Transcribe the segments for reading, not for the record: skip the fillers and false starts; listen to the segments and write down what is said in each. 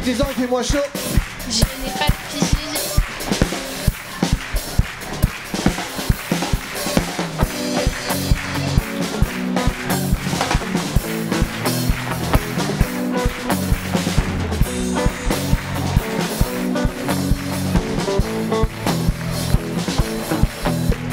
profitez-en, il fait moins chaud. Je n'ai pas de piscine.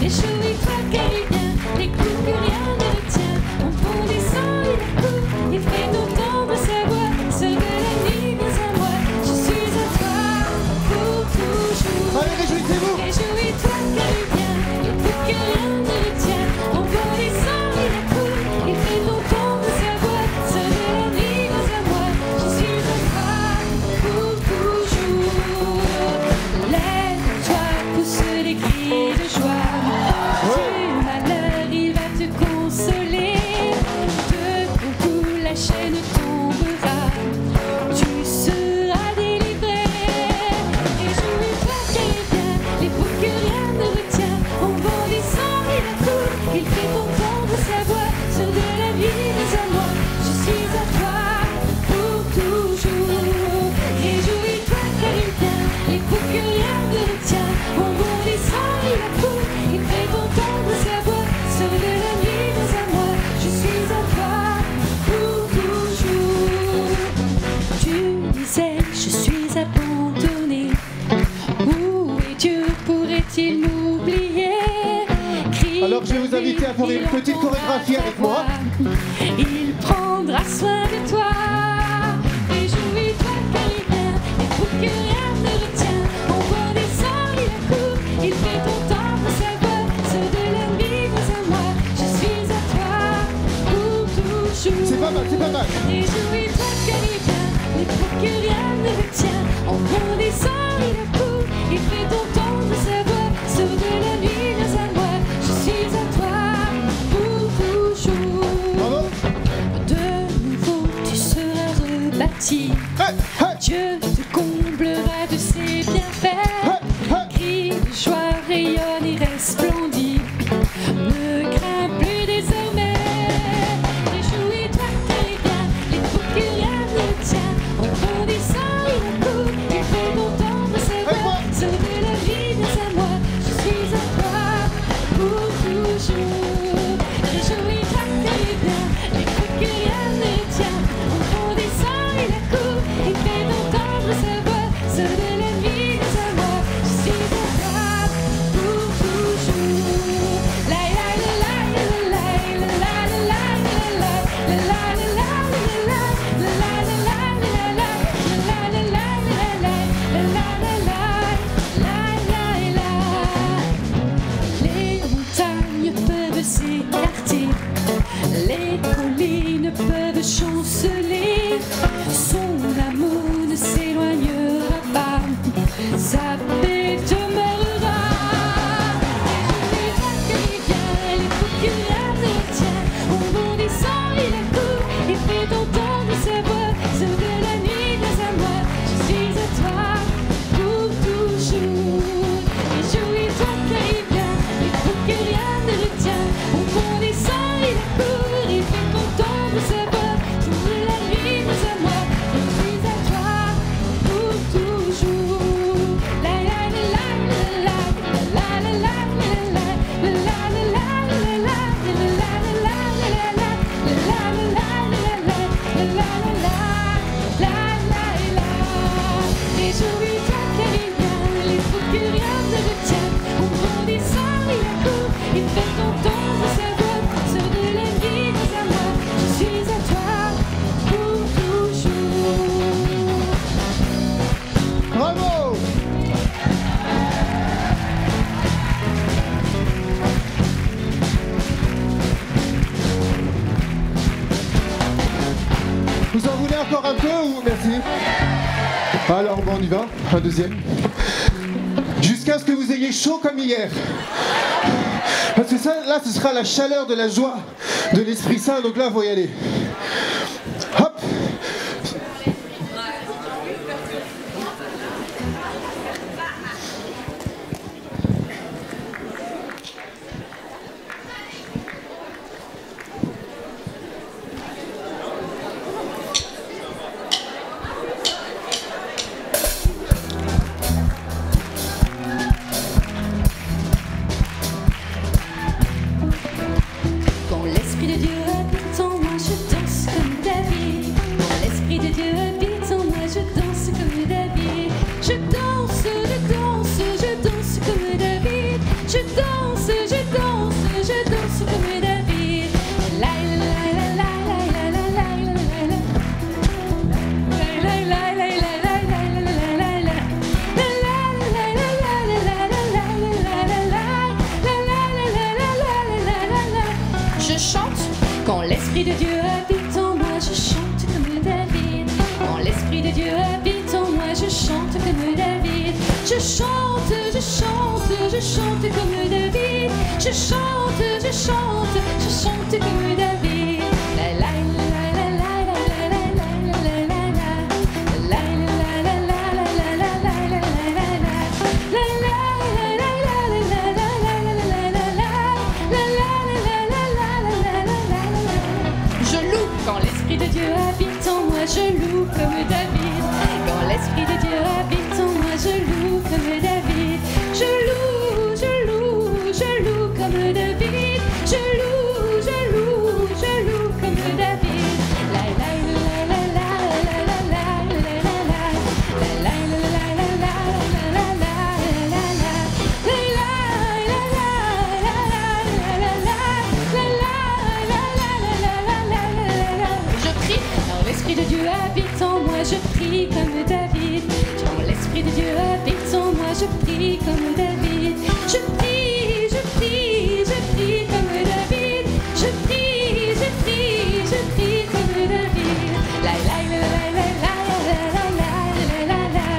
Réjouis-toi car il vient, les coups que rien ne retient. On prend des sangs, il accourt, il fait entendre sa voix. Seul de la nuit, viens à moi, je suis à toi pour toujours. Allez, réjouissez-vous. Réjouis-toi car il vient, les coups que rien ne retient. On prend des sangs, il accourt, il fait entendre sa voix. Seul de la nuit, viens à moi, je suis à toi pour toujours. Lève-toi, pousse les cris de joie. Du malheur, il va te consoler. De ton cou, la chaîne tombera. Tu seras délivré. Réjouis-toi car il vient, les bouts que rien ne retient. En bondissant, il accourt, il fait entendre sa voix. Sur de la vie, mais à moi, je suis à toi pour toujours. Réjouis-toi car il vient, les bouts que rien ne retient. En bondissant, il accourt, il fait entendre sa voix. Sur de la nuit, mais à moi, je suis à toi pour toujours. Tu disais, je suis abandonné. Où est Dieu, pourrait-il m'oublier? Alors je vais vous inviter à faire une petite chorégraphie avec moi. Il prendra soin de toi. Réjouis-toi car il vient, et pour que rien ne retient. On voit des sangs, il accourt, il fait entendre sa voix. Ceux de la nuit, mais à moi, je suis à toi pour toujours. C'est pas mal, c'est pas mal. Réjouis-toi car il vient, et pour que rien ne retient. En bondissant, il accourt, il fait entendre sa voix. Ceux de la nuit, mais à moi, je suis à toi pour toujours. Bravo. De nouveau, tu seras rebâti. Hey, hey, Dieu te comblera de ses bienfaits. hey, hey. Crie de joie, rayonne et resplendit. Ne crains plus désormais. Réjouis-toi car il vient, les coups que rien ne tient. En bondissant, il accourt, il fait entendre sa voix. Ceux de la vie, viens à moi, je suis à toi pour toujours. Réjouis-toi car il vient, les coups que rien ne tient. En bondissant, il accourt, il fait entendre sa voix. Ceux de la nuit, viens à moi, je suis à toi pour toujours. La la la la la la la la la la la les montagnes peuvent s'écarter, les collines peuvent chanceler. Son amour ne s'éloignera pas, sa paix demeurera. Réjouis-toi car il vient, les coups que rien ne tient. En bondissant, il accourt, il fait entendre sa voix. Ceux de la nuit, viens à moi, je suis à toi pour toujours. Réjouis-toi car il vient, les coups que rien ne retient. En bondissant, il accourt, il fait entendre sa voix. Ceux de la nuit, viens à moi, je suis à toi pour toujours. La la la la la la la la la la réjouis-toi car il vient, les coups que rien ne retient. En grandissant, il accourt, il fait entendre sa voix. Ceux de la vie, viens à moi, je suis à toi pour toujours. Bravo. Vous en voulez encore un peu ou merci? Alors bon, on y va, un deuxième. Jusqu'à ce que vous ayez chaud comme hier. Parce que ça, là, ce sera la chaleur de la joie de l'Esprit Saint, donc là, il faut y aller. Hop. Quand l'Esprit de Dieu habite en moi, je chante comme David. Quand l'Esprit de Dieu habite en moi, je chante comme David. Je chante, je chante, je chante comme David. Je chante, je chante, je chante comme David. La la la la la la la la la la la. La la la la la la la la la la la. La la la la la la la la la la. La la la la la la la la. Je loue quand l'Esprit de Dieu habite en moi, je loue comme David. Quand l'Esprit de Dieu habite en moi, je loue comme David. Je loue, je loue, je loue comme David. Je loue, je loue, je loue comme David. La la la la la la la la la la la. La la la la la la la la la la la. La la la la la la la la. La la la la la la la la. Je prie quand l'Esprit de Dieu habite en moi, je prie comme David. Quand l'Esprit de Dieu habite en moi, je prie comme David. Je prie, je prie, je prie comme David. Je prie, je prie, je prie comme David. La la la la la la la la la la la.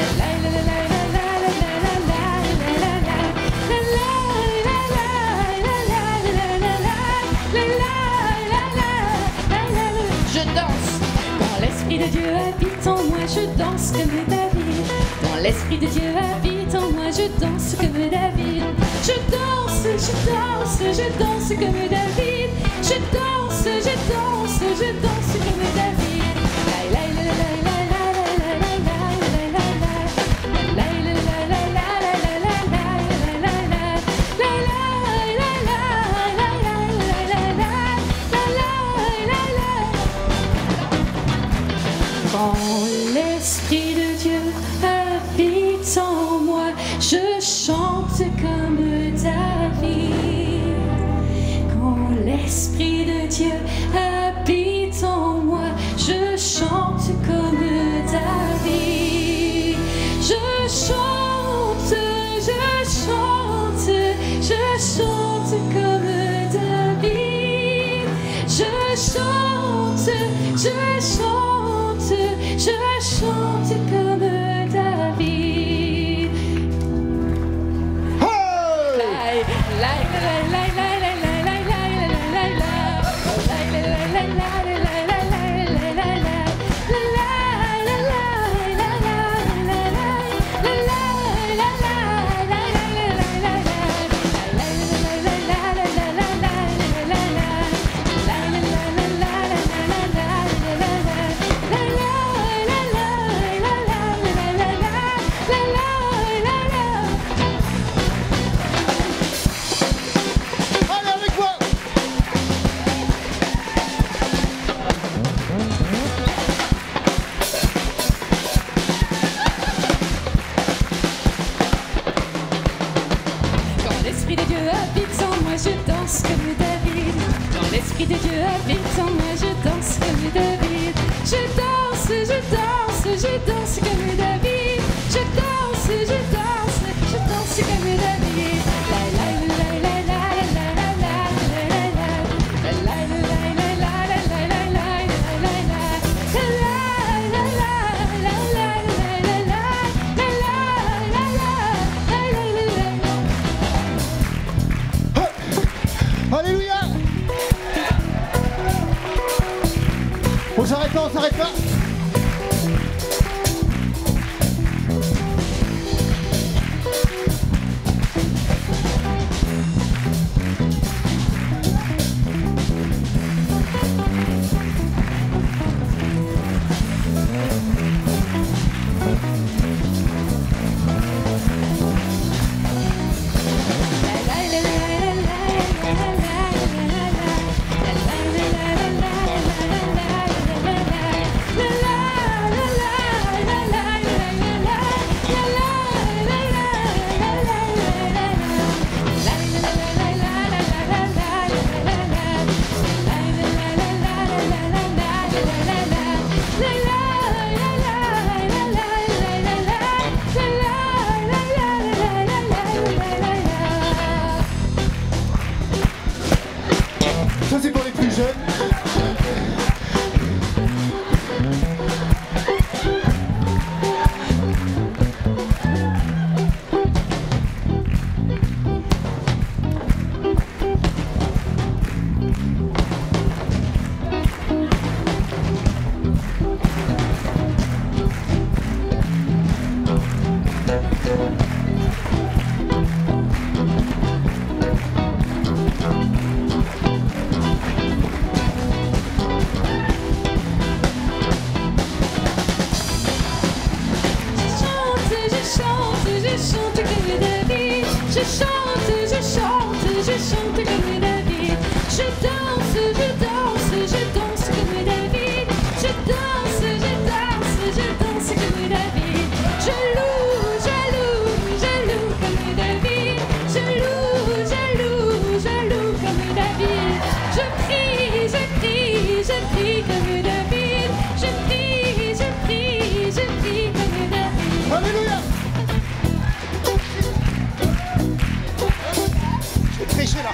La la la la la la la la la la la. La la la la la la la la. La la la la la la. Je danse quand l'Esprit de Dieu habite en moi, je danse comme David. Quand l'Esprit de Dieu habite en moi, je danse comme David. Je danse, je danse, je danse comme David. Je danse, je danse, je danse comme David. La la la la la la la la la la la. La la la la la la la la la la la. La la la la la la la la. La la la la. Quand l'Esprit de Dieu habite en moi, je chante comme David. Quand l'Esprit de Dieu habite en moi, je chante comme David. Je chante, je chante, je chante comme David. Je chante, je chante, je chante comme David. Hey! Allez avec moi! Quand l'Esprit de Dieu habite en moi, je danse comme David. Quand l'Esprit de Dieu habite en moi, je danse comme David. Je danse, je danse, je danse comme David. Je danse, je danse, je danse comme David. La la la la la la la la la la. La la la la la la la la la la la. La la la la la la la la. La la la la la la. Alléluia! On s'arrête pas, on s'arrête pas! La Je danse comme David. Je danse comme David. Je loue comme David. Je loue comme David. Je prie comme David. Je prie comme David. Alléluia. Je vais tricher là.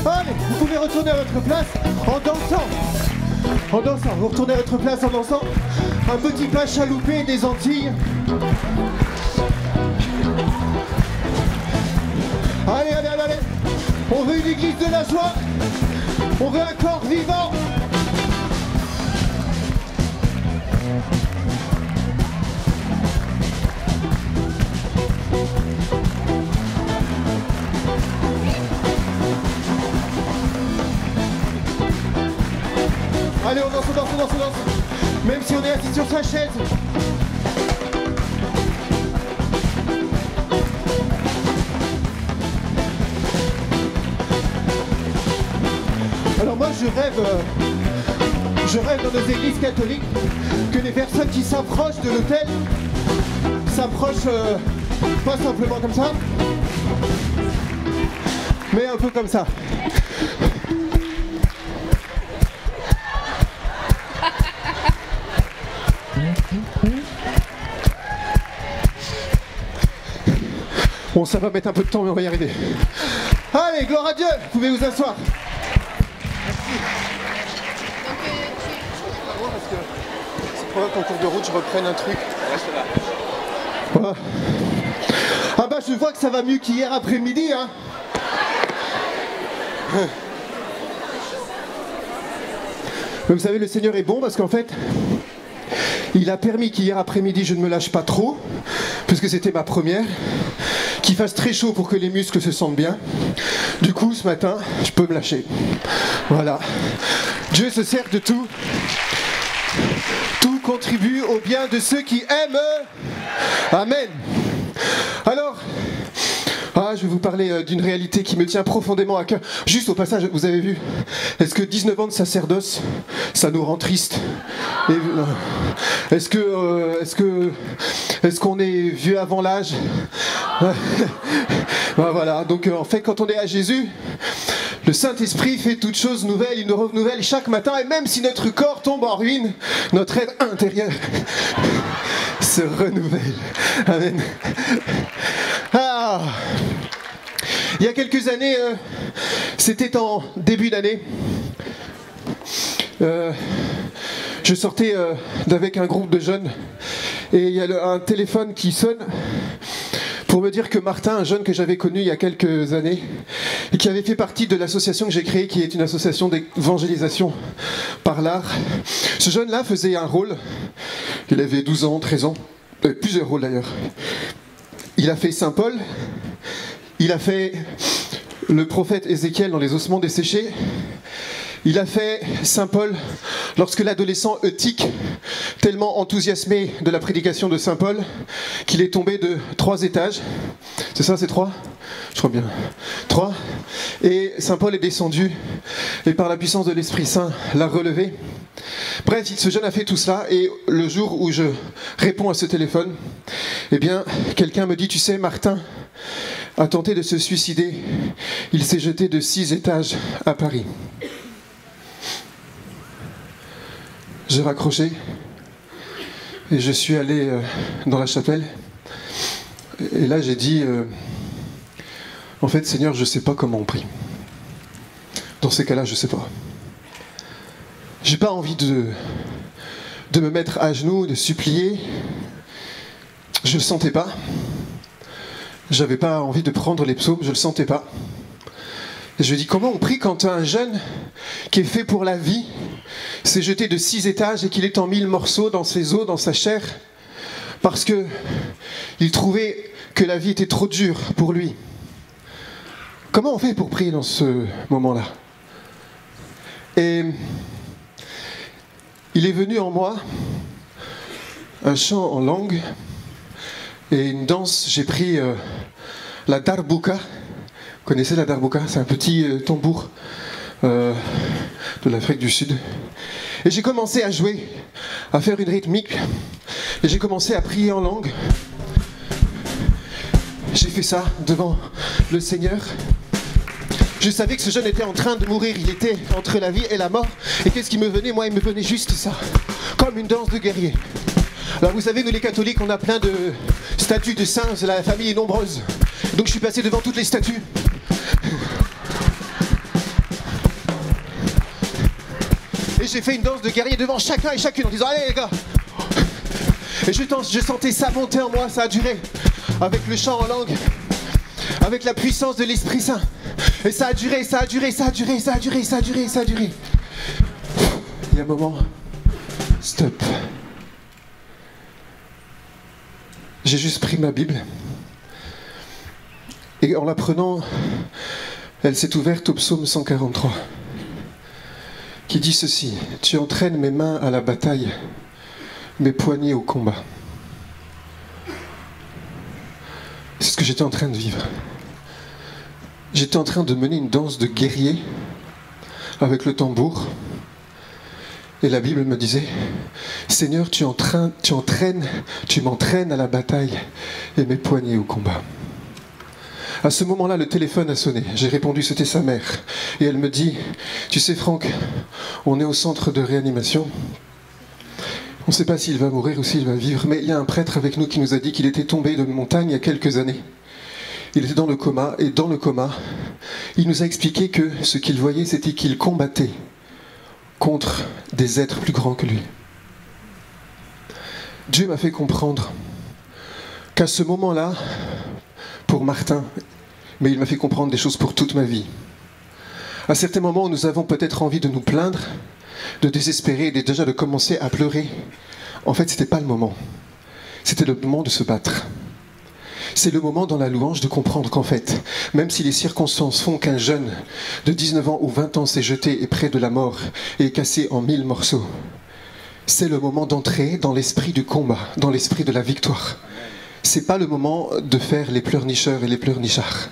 Allez, vous pouvez retourner à votre place en dansant. En dansant, vous retournez à votre place en dansant. Un petit plat chaloupé des Antilles. Allez, allez, allez, allez. On veut une église de la joie. On veut un corps vivant. Allez, on danse. Même si on est assis sur sa chaise. Alors moi je rêve dans nos églises catholiques que les personnes qui s'approchent de l'autel s'approchent pas simplement comme ça, mais un peu comme ça. Bon, ça va mettre un peu de temps, mais on va y arriver. Allez, gloire à Dieu, vous pouvez vous asseoir. C'est probable qu'en cours de route, je reprenne un truc. Reste là. Voilà. Ah bah, je vois que ça va mieux qu'hier après-midi, hein. Mais vous savez, le Seigneur est bon parce qu'en fait, il a permis qu'hier après-midi, je ne me lâche pas trop, puisque c'était ma première, qu'il fasse très chaud pour que les muscles se sentent bien. Du coup, ce matin, je peux me lâcher. Voilà. Dieu se sert de tout. Tout contribue au bien de ceux qui aiment. Amen. Alors, je vais vous parler d'une réalité qui me tient profondément à cœur. Juste au passage, vous avez vu, est-ce que 19 ans de sacerdoce, ça nous rend triste? Est-ce qu'on est vieux avant l'âge? Voilà, donc en fait, quand on est à Jésus, le Saint-Esprit fait toutes choses nouvelles, il nous renouvelle chaque matin, et même si notre corps tombe en ruine, notre être intérieur se renouvelle. Amen. Il y a quelques années, c'était en début d'année, je sortais avec un groupe de jeunes, et il y a un téléphone qui sonne pour me dire que Martin, un jeune que j'avais connu il y a quelques années, et qui avait fait partie de l'association que j'ai créée, qui est une association d'évangélisation par l'art, ce jeune-là faisait un rôle, il avait 12 ans, 13 ans, plusieurs rôles d'ailleurs. Il a fait Saint Paul, il a fait le prophète Ézéchiel dans les ossements desséchés, il a fait Saint Paul lorsque l'adolescent Eutyche, tellement enthousiasmé de la prédication de Saint Paul, qu'il est tombé de 3 étages. C'est ça, c'est 3 ? Je crois bien. 3. Et Saint Paul est descendu, et par la puissance de l'Esprit Saint, l'a relevé. Bref, ce jeune a fait tout cela, et le jour où je réponds à ce téléphone, eh bien, quelqu'un me dit, tu sais, Martin a tenté de se suicider. Il s'est jeté de 6 étages à Paris. J'ai raccroché et je suis allé dans la chapelle. Et là, j'ai dit, en fait, Seigneur, je ne sais pas comment on prie. Dans ces cas-là, je ne sais pas. J'ai pas envie de me mettre à genoux, de supplier. Je ne le sentais pas. J'avais pas envie de prendre les psaumes, je ne le sentais pas. Et je lui ai dit, comment on prie quand un jeune qui est fait pour la vie s'est jeté de 6 étages et qu'il est en 1000 morceaux dans ses os, dans sa chair, parce que il trouvait que la vie était trop dure pour lui. Comment on fait pour prier dans ce moment-là? Et il est venu en moi un chant en langue, Et une danse, j'ai pris la darbuka. Vous connaissez la darbuka? C'est un petit tambour de l'Afrique du Sud. Et j'ai commencé à jouer, à faire une rythmique. Et j'ai commencé à prier en langue. J'ai fait ça devant le Seigneur. Je savais que ce jeune était en train de mourir. Il était entre la vie et la mort. Et qu'est-ce qui me venait? Moi, il me venait juste ça. Comme une danse de guerrier. Alors vous savez, nous les catholiques, on a plein de statues de saints. La famille est nombreuse. Donc je suis passé devant toutes les statues. Et j'ai fait une danse de guerrier devant chacun et chacune en disant: allez les gars. Et je sentais ça monter en moi. Ça a duré avec le chant en langue, avec la puissance de l'Esprit Saint. Et ça a duré, ça a duré, ça a duré, ça a duré, ça a duré, ça a duré. Il y a un moment, stop. J'ai juste pris ma Bible. Et en la prenant, elle s'est ouverte au psaume 143. Qui dit ceci: tu entraînes mes mains à la bataille, mes poignets au combat. C'est ce que j'étais en train de vivre. J'étais en train de mener une danse de guerrier avec le tambour. Et la Bible me disait: Seigneur, tu m'entraînes à la bataille et mes poignets au combat. À ce moment-là, le téléphone a sonné. J'ai répondu, c'était sa mère. Et elle me dit: tu sais Franck, on est au centre de réanimation. On ne sait pas s'il va mourir ou s'il va vivre, mais il y a un prêtre avec nous qui nous a dit qu'il était tombé de montagne il y a quelques années. Il était dans le coma, et dans le coma, il nous a expliqué que ce qu'il voyait, c'était qu'il combattait contre des êtres plus grands que lui. Dieu m'a fait comprendre qu'à ce moment-là, pour Martin, mais il m'a fait comprendre des choses pour toute ma vie. À certains moments, nous avons peut-être envie de nous plaindre, de désespérer, et déjà de commencer à pleurer. En fait, ce n'était pas le moment. C'était le moment de se battre. C'est le moment dans la louange de comprendre qu'en fait, même si les circonstances font qu'un jeune de 19 ans ou 20 ans s'est jeté et près de la mort et est cassé en 1000 morceaux, c'est le moment d'entrer dans l'esprit du combat, dans l'esprit de la victoire. C'est pas le moment de faire les pleurnicheurs et les pleurnichards.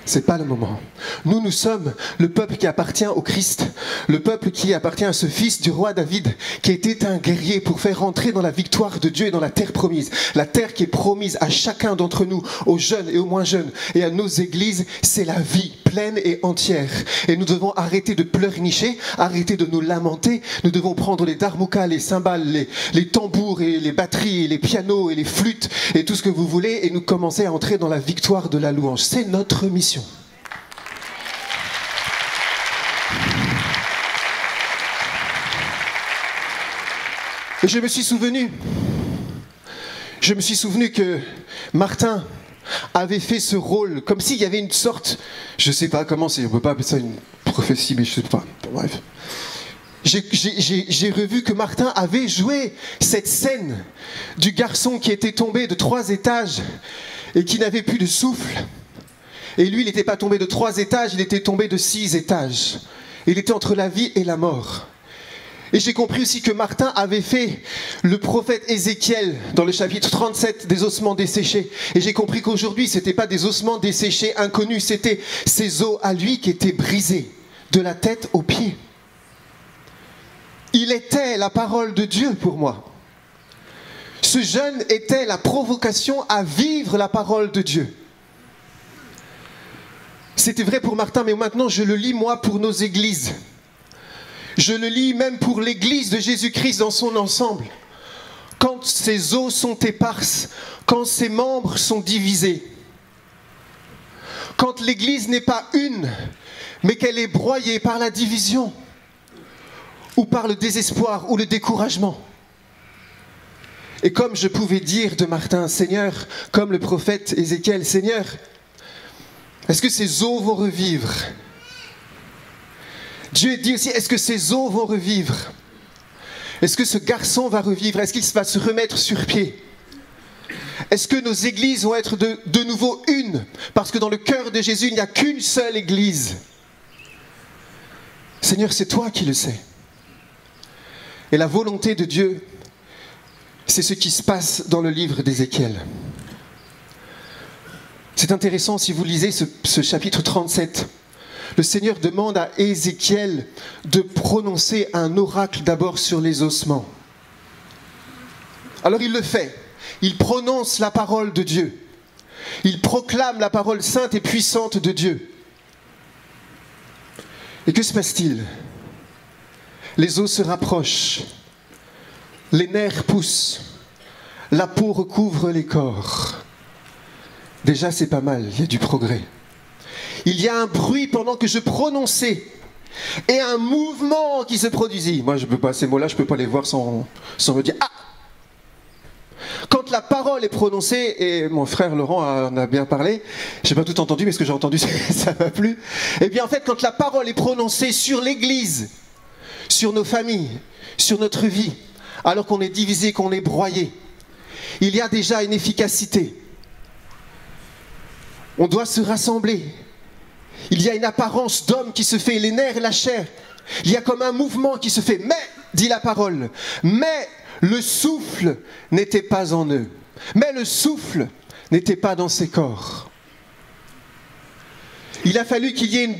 C'est pas le moment. Nous sommes le peuple qui appartient au Christ, le peuple qui appartient à ce fils du roi David, qui était un guerrier pour faire rentrer dans la victoire de Dieu et dans la terre promise. La terre qui est promise à chacun d'entre nous, aux jeunes et aux moins jeunes, et à nos églises, c'est la vie pleine et entière. Et nous devons arrêter de pleurnicher, arrêter de nous lamenter. Nous devons prendre les darbukas, les cymbales, les tambours et les batteries, et les pianos et les flûtes et tout ce que vous voulez, et nous commencer à entrer dans la victoire de la louange. C'est notre mission. Et je me suis souvenu que Martin avait fait ce rôle, comme s'il y avait une sorte, je ne sais pas comment c'est, on ne peut pas appeler ça une prophétie, mais je ne sais pas, bref. J'ai revu que Martin avait joué cette scène du garçon qui était tombé de 3 étages et qui n'avait plus de souffle. Et lui, il n'était pas tombé de 3 étages, il était tombé de 6 étages. Il était entre la vie et la mort. Et j'ai compris aussi que Martin avait fait le prophète Ézéchiel dans le chapitre 37 des ossements desséchés. Et j'ai compris qu'aujourd'hui, ce n'était pas des ossements desséchés inconnus, c'était ses os à lui qui étaient brisés, de la tête aux pieds. Il était la parole de Dieu pour moi. Ce jeune était la provocation à vivre la parole de Dieu. C'était vrai pour Martin, mais maintenant je le lis moi pour nos églises. Je le lis même pour l'église de Jésus-Christ dans son ensemble. Quand ses os sont éparses, quand ses membres sont divisés, quand l'église n'est pas une, mais qu'elle est broyée par la division, ou par le désespoir, ou le découragement. Et comme je pouvais dire de Martin, Seigneur, comme le prophète Ézéchiel, Seigneur, est-ce que ces os vont revivre? Dieu dit aussi, est-ce que ces os vont revivre? Est-ce que ce garçon va revivre? Est-ce qu'il va se remettre sur pied? Est-ce que nos églises vont être de nouveau une? Parce que dans le cœur de Jésus, il n'y a qu'une seule église. Seigneur, c'est toi qui le sais. Et la volonté de Dieu, c'est ce qui se passe dans le livre d'Ézéchiel. C'est intéressant si vous lisez ce chapitre 37. Le Seigneur demande à Ézéchiel de prononcer un oracle d'abord sur les ossements. Alors il le fait. Il prononce la parole de Dieu. Il proclame la parole sainte et puissante de Dieu. Et que se passe-t-il? Les os se rapprochent, les nerfs poussent, la peau recouvre les corps. Déjà, c'est pas mal, il y a du progrès. Il y a un bruit pendant que je prononçais et un mouvement qui se produisit. Moi, je peux pas, ces mots-là, je ne peux pas les voir sans me dire « Ah !» Quand la parole est prononcée, et mon frère Laurent en a bien parlé, je n'ai pas tout entendu, mais ce que j'ai entendu, ça m'a plu. Eh bien, en fait, quand la parole est prononcée sur l'Église, sur nos familles, sur notre vie, alors qu'on est divisé, qu'on est broyé, il y a déjà une efficacité. On doit se rassembler. Il y a une apparence d'homme qui se fait, les nerfs et la chair. Il y a comme un mouvement qui se fait. Mais, dit la parole, mais le souffle n'était pas en eux. Mais le souffle n'était pas dans ces corps. Il a fallu qu'il y ait une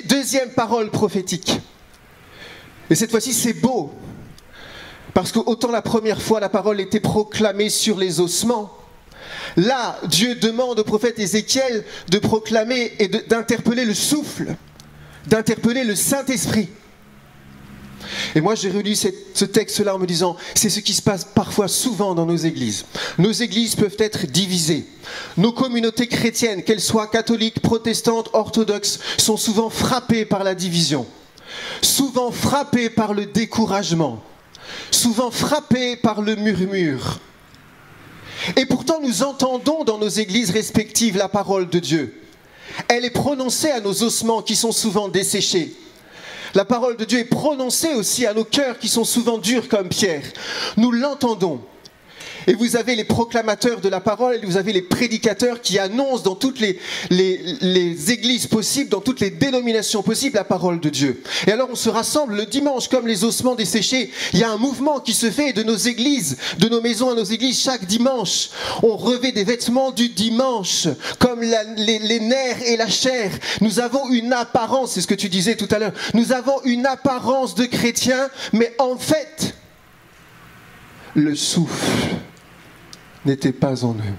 deuxième parole prophétique. Et cette fois-ci, c'est beau. Parce que autant la première fois, la parole était proclamée sur les ossements. Là, Dieu demande au prophète Ézéchiel de proclamer et d'interpeller le souffle, d'interpeller le Saint-Esprit. Et moi, j'ai relu ce texte-là en me disant, c'est ce qui se passe parfois souvent dans nos églises. Nos églises peuvent être divisées. Nos communautés chrétiennes, qu'elles soient catholiques, protestantes, orthodoxes, sont souvent frappées par la division, souvent frappées par le découragement, souvent frappées par le murmure. Et pourtant, nous entendons dans nos églises respectives la parole de Dieu. Elle est prononcée à nos ossements qui sont souvent desséchés. La parole de Dieu est prononcée aussi à nos cœurs qui sont souvent durs comme pierre. Nous l'entendons. Et vous avez les proclamateurs de la parole, et vous avez les prédicateurs qui annoncent dans toutes les églises possibles, dans toutes les dénominations possibles, la parole de Dieu. Et alors on se rassemble le dimanche comme les ossements desséchés. Il y a un mouvement qui se fait de nos églises, de nos maisons à nos églises chaque dimanche. On revêt des vêtements du dimanche, comme les nerfs et la chair. Nous avons une apparence, c'est ce que tu disais tout à l'heure, nous avons une apparence de chrétiens, mais en fait, le souffle n'était pas en eux.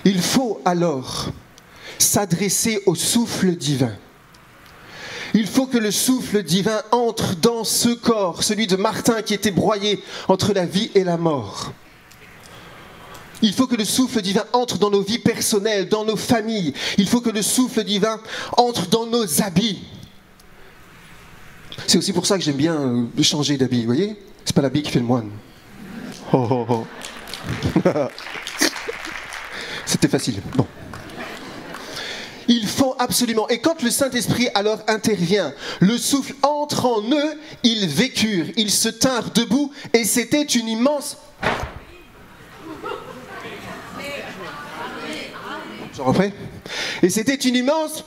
Il faut alors s'adresser au souffle divin. Il faut que le souffle divin entre dans ce corps, celui de Martin qui était broyé entre la vie et la mort. Il faut que le souffle divin entre dans nos vies personnelles, dans nos familles. Il faut que le souffle divin entre dans nos habits. C'est aussi pour ça que j'aime bien changer d'habit, vous voyez? C'est pas l'habit qui fait le moine. Oh, oh, oh. C'était facile. Bon. Il faut absolument. Et quand le Saint-Esprit alors intervient, le souffle entre en eux, ils vécurent, ils se tinrent debout, et c'était une immense... J'en refais. Et c'était une immense...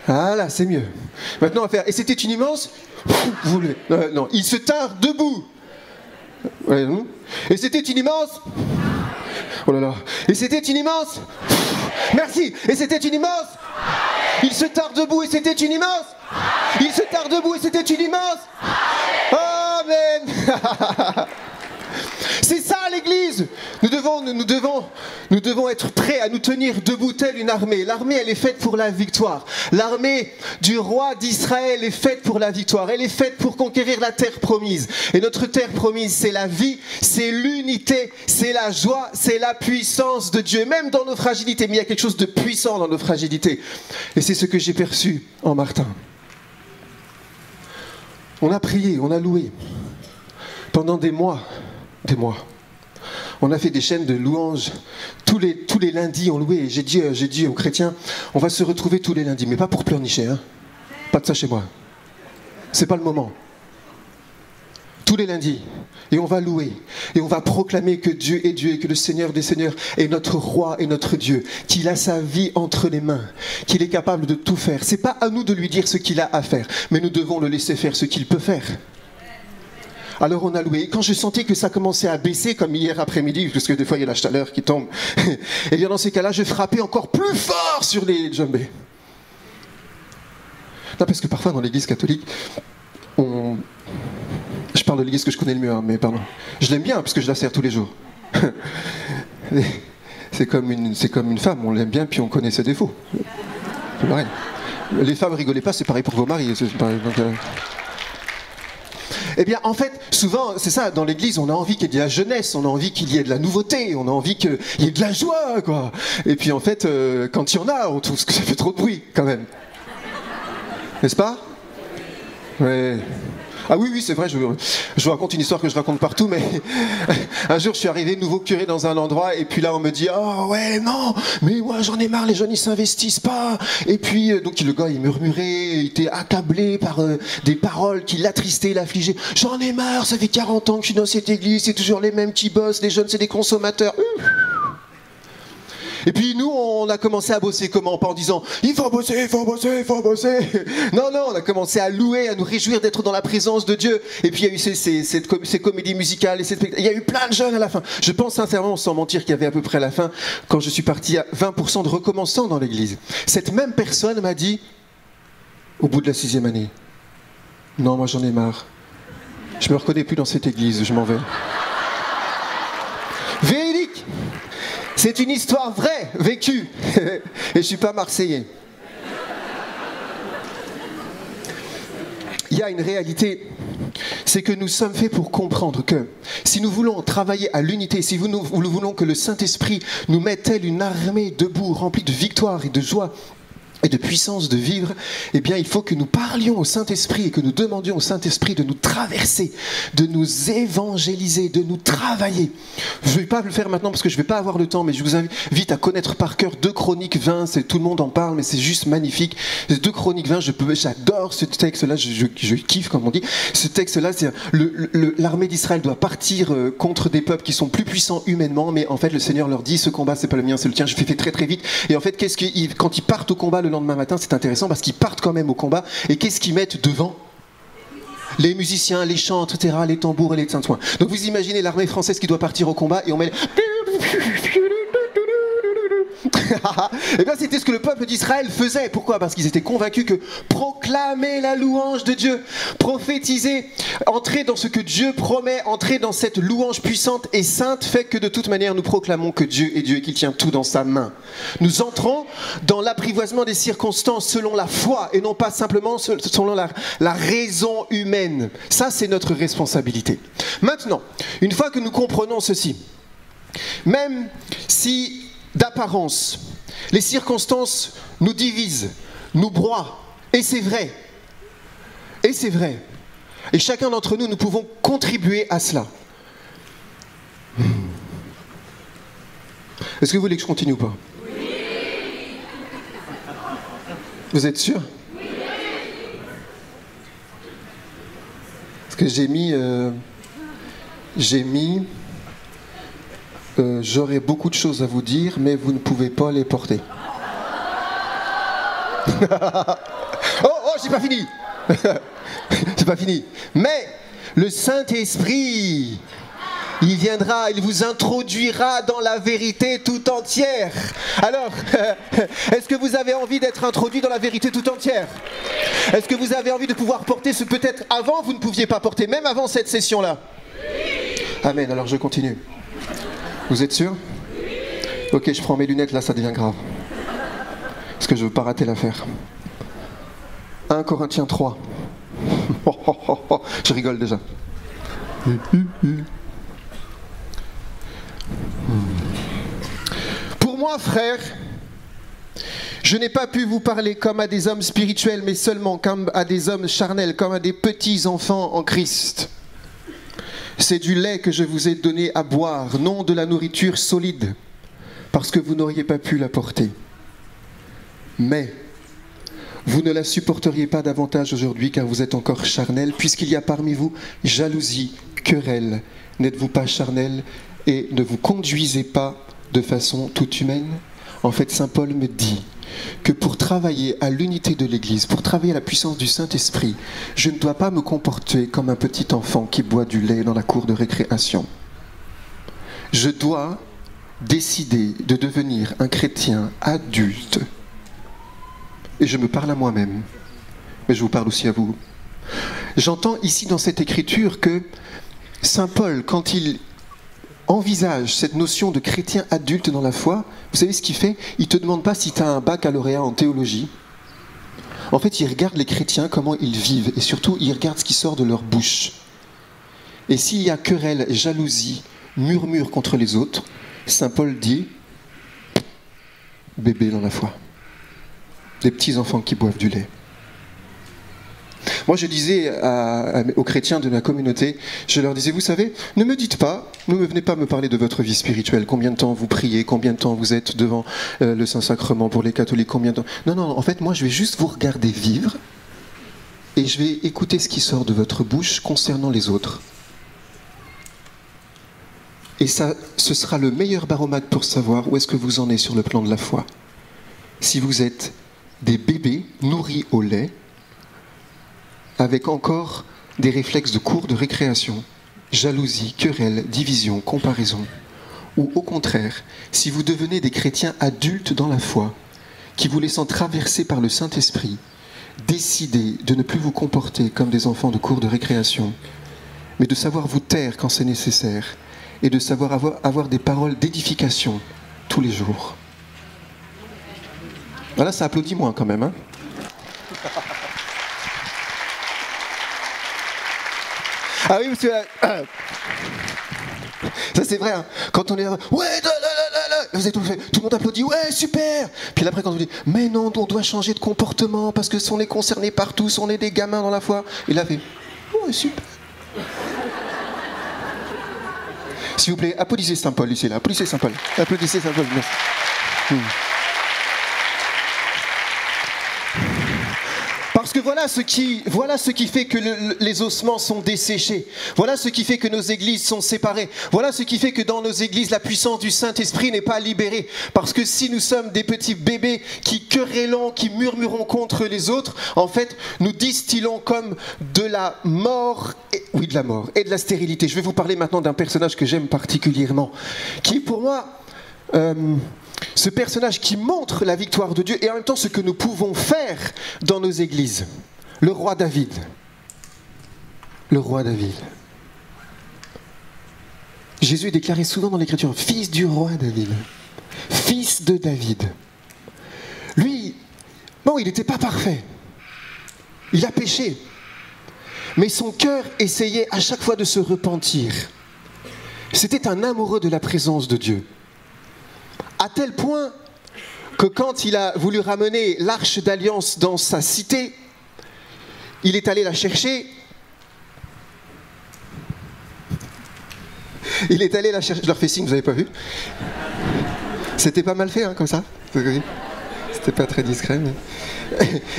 Voilà, c'est mieux. Maintenant, on va faire... Et c'était une immense... Non, ils se tinrent debout. Et c'était une immense... Oh là là. Et c'était une immense... Merci. Et c'était une immense... Ils se tinrent debout et c'était une immense... Ils se tinrent debout et c'était une immense... Amen. C'est ça l'église. Nous devons être prêts à nous tenir debout telle une armée. L'armée, elle est faite pour la victoire. L'armée du roi d'Israël est faite pour la victoire. Elle est faite pour conquérir la terre promise. Et notre terre promise, c'est la vie, c'est l'unité, c'est la joie, c'est la puissance de Dieu. Même dans nos fragilités, mais il y a quelque chose de puissant dans nos fragilités. Et c'est ce que j'ai perçu en Martin. On a prié, on a loué. Pendant des mois. On a fait des chaînes de louanges. Tous les lundis, on louait. J'ai dit aux chrétiens, on va se retrouver tous les lundis, mais pas pour pleurnicher, hein. Pas de ça chez moi. C'est pas le moment. Tous les lundis. Et on va louer. Et on va proclamer que Dieu est Dieu et que le Seigneur des Seigneurs est notre roi et notre Dieu. Qu'il a sa vie entre les mains. Qu'il est capable de tout faire. C'est pas à nous de lui dire ce qu'il a à faire, mais nous devons le laisser faire ce qu'il peut faire. Alors on a loué. Et quand je sentais que ça commençait à baisser, comme hier après-midi, parce que des fois il y a la chaleur qui tombe, et bien dans ces cas-là, je frappais encore plus fort sur les djembés. Non, parce que parfois dans l'église catholique, je parle de l'église que je connais le mieux, hein, mais pardon. Je l'aime bien parce que je la sers tous les jours. C'est comme une femme, on l'aime bien puis on connaît ses défauts. C'est pareil. Les femmes, rigolez pas, c'est pareil pour vos maris. Eh bien, en fait, souvent, c'est ça, dans l'église, on a envie qu'il y ait de la jeunesse, on a envie qu'il y ait de la nouveauté, on a envie qu'il y ait de la joie, quoi. Et puis, en fait, quand il y en a, on trouve que ça fait trop de bruit, quand même. N'est-ce pas? Ouais. Ah oui, c'est vrai, je vous raconte une histoire que je raconte partout, mais un jour je suis arrivé nouveau curé dans un endroit et puis là on me dit « Oh ouais, non, mais moi j'en ai marre, les jeunes ils s'investissent pas » et puis donc le gars il murmurait, il était accablé par des paroles qui l'attristaient, l'affligeaient. « J'en ai marre, ça fait 40 ans que je suis dans cette église, c'est toujours les mêmes qui bossent, les jeunes c'est des consommateurs. » Et puis nous, on a commencé à bosser comment? Pas en disant « il faut bosser, il faut bosser, il faut bosser ». Non, on a commencé à louer, à nous réjouir d'être dans la présence de Dieu. Et puis il y a eu ces comédies musicales, il y a eu plein de jeunes à la fin. Je pense sincèrement, sans mentir, qu'il y avait à peu près à la fin, quand je suis parti, à 20% de recommençants dans l'église. Cette même personne m'a dit, au bout de la 6e année, « Non, moi j'en ai marre. Je me reconnais plus dans cette église, je m'en vais. » Véridique. C'est une histoire vraie, vécue. Et je ne suis pas marseillais. Il y a une réalité, c'est que nous sommes faits pour comprendre que si nous voulons travailler à l'unité, si nous voulons que le Saint-Esprit nous mette telle une armée debout, remplie de victoire et de joie, et de puissance de vivre, eh bien il faut que nous parlions au Saint-Esprit et que nous demandions au Saint-Esprit de nous traverser, de nous évangéliser, de nous travailler. Je ne vais pas le faire maintenant parce que je ne vais pas avoir le temps, mais je vous invite à connaître par cœur 2 Chroniques 20, tout le monde en parle, mais c'est juste magnifique. 2 Chroniques 20, j'adore ce texte-là, je kiffe comme on dit. Ce texte-là, c'est l'armée d'Israël doit partir contre des peuples qui sont plus puissants humainement, mais en fait le Seigneur leur dit, ce combat c'est pas le mien, c'est le tien, je fais très très vite. Et en fait, quand ils partent au combat le lendemain matin, c'est intéressant parce qu'ils partent quand même au combat. Et qu'est-ce qu'ils mettent devant? Les musiciens, les chants, etc., les tambours et les tintouins. Donc vous imaginez l'armée française qui doit partir au combat et on met... Et bien c'était ce que le peuple d'Israël faisait. Pourquoi? Parce qu'ils étaient convaincus que proclamer la louange de Dieu, prophétiser, entrer dans ce que Dieu promet, entrer dans cette louange puissante et sainte fait que de toute manière nous proclamons que Dieu est Dieu et qu'il tient tout dans sa main. Nous entrons dans l'apprivoisement des circonstances selon la foi et non pas simplement selon la raison humaine. Ça c'est notre responsabilité. Maintenant, une fois que nous comprenons ceci, même si d'apparence, les circonstances nous divisent, nous broient, et c'est vrai. Et c'est vrai. Et chacun d'entre nous, nous pouvons contribuer à cela. Est-ce que vous voulez que je continue ou pas? Oui. Vous êtes sûr? Oui. Parce que j'ai mis j'aurais beaucoup de choses à vous dire, mais vous ne pouvez pas les porter. Oh, j'ai pas fini. C'est pas fini. Mais le Saint-Esprit, il viendra, il vous introduira dans la vérité tout entière. Alors, est-ce que vous avez envie d'être introduit dans la vérité tout entière? Est-ce que vous avez envie de pouvoir porter ce peut-être avant vous ne pouviez pas porter, même avant cette session-là? Amen, alors je continue. Vous êtes sûr? Ok, je prends mes lunettes, là ça devient grave. Parce que je ne veux pas rater l'affaire. 1 Corinthiens 3. Je rigole déjà. Pour moi, frère, je n'ai pas pu vous parler comme à des hommes spirituels, mais seulement comme à des hommes charnels, comme à des petits enfants en Christ. C'est du lait que je vous ai donné à boire, non de la nourriture solide, parce que vous n'auriez pas pu la porter. Mais vous ne la supporteriez pas davantage aujourd'hui, car vous êtes encore charnels, puisqu'il y a parmi vous jalousie, querelle. N'êtes-vous pas charnels et ne vous conduisez pas de façon toute humaine? En fait, Saint Paul me dit que pour travailler à l'unité de l'Église, pour travailler à la puissance du Saint-Esprit, je ne dois pas me comporter comme un petit enfant qui boit du lait dans la cour de récréation. Je dois décider de devenir un chrétien adulte. Et je me parle à moi-même, mais je vous parle aussi à vous. J'entends ici dans cette écriture que Saint Paul, quand il envisage cette notion de chrétien adulte dans la foi, vous savez ce qu'il fait? Il ne te demande pas si tu as un baccalauréat en théologie. En fait, il regarde les chrétiens, comment ils vivent, et surtout, il regarde ce qui sort de leur bouche. Et s'il y a querelle, jalousie, murmure contre les autres, Saint Paul dit « bébé dans la foi ». Des petits enfants qui boivent du lait. Moi, je disais aux chrétiens de ma communauté, je leur disais, vous savez, ne me dites pas, ne venez pas me parler de votre vie spirituelle, combien de temps vous priez, combien de temps vous êtes devant le Saint-Sacrement pour les catholiques, combien de temps... Non, en fait, moi, je vais juste vous regarder vivre et je vais écouter ce qui sort de votre bouche concernant les autres. Et ça, ce sera le meilleur baromètre pour savoir où est-ce que vous en êtes sur le plan de la foi. Si vous êtes des bébés nourris au lait, avec encore des réflexes de cours de récréation, jalousie, querelle, division, comparaison, ou au contraire, si vous devenez des chrétiens adultes dans la foi, qui vous laissant traverser par le Saint-Esprit, décidez de ne plus vous comporter comme des enfants de cours de récréation, mais de savoir vous taire quand c'est nécessaire, et de savoir avoir des paroles d'édification tous les jours. Voilà, ça applaudit moins quand même, hein. Ah oui, parce que... ça c'est vrai, hein. Quand on est là, ouais, vous êtes tout le monde applaudit, ouais, super. Puis après quand on dit, mais non, on doit changer de comportement parce que on est concerné par tous, on est des gamins dans la foi. Et là, fait, ouais, super. S'il vous plaît, applaudissez Saint Paul, ici, là. Applaudissez Saint Paul. Applaudissez Saint Paul. Merci. Parce que voilà ce qui fait que les ossements sont desséchés. Voilà ce qui fait que nos églises sont séparées. Voilà ce qui fait que dans nos églises, la puissance du Saint-Esprit n'est pas libérée. Parce que si nous sommes des petits bébés qui querellons, qui murmurons contre les autres, en fait, nous distillons comme de la mort, de la mort et de la stérilité. Je vais vous parler maintenant d'un personnage que j'aime particulièrement, qui pour moi... ce personnage qui montre la victoire de Dieu et en même temps ce que nous pouvons faire dans nos églises. Le roi David. Le roi David. Jésus est déclaré souvent dans l'Écriture, fils du roi David. Fils de David. Lui, bon, il n'était pas parfait. Il a péché. Mais son cœur essayait à chaque fois de se repentir. C'était un amoureux de la présence de Dieu. À tel point que quand il a voulu ramener l'arche d'alliance dans sa cité, il est allé la chercher. Il est allé la chercher. Je leur fais signe, vous n'avez pas vu? C'était pas mal fait, hein, comme ça. C'était pas très discret, mais...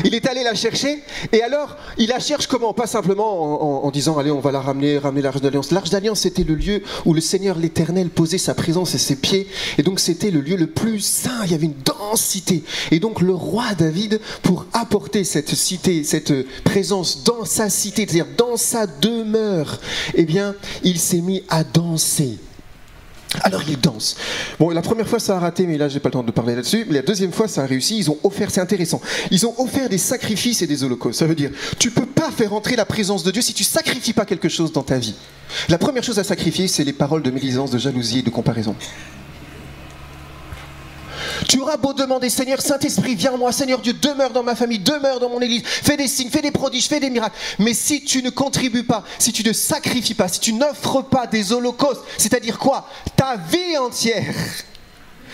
Il est allé la chercher, et alors, il la cherche comment? Pas simplement en disant, allez, on va la ramener l'Arche d'Alliance. L'Arche d'Alliance, c'était le lieu où le Seigneur l'Éternel posait sa présence et ses pieds, et donc c'était le lieu le plus saint, il y avait une densité. Et donc le roi David, pour apporter cette cité, cette présence dans sa cité, c'est-à-dire dans sa demeure, eh bien, il s'est mis à danser. Alors il danse. Bon, la première fois ça a raté, mais là j'ai pas le temps de parler là-dessus. Mais la deuxième fois ça a réussi. Ils ont offert, c'est intéressant, ils ont offert des sacrifices et des holocaustes. Ça veut dire, tu peux pas faire entrer la présence de Dieu si tu sacrifies pas quelque chose dans ta vie. La première chose à sacrifier, c'est les paroles de médisance, de jalousie et de comparaison. Tu auras beau demander, Seigneur Saint-Esprit, viens en moi, Seigneur Dieu, demeure dans ma famille, demeure dans mon église, fais des signes, fais des prodiges, fais des miracles. Mais si tu ne contribues pas, si tu ne sacrifies pas, si tu n'offres pas des holocaustes, c'est-à-dire quoi? Ta vie entière.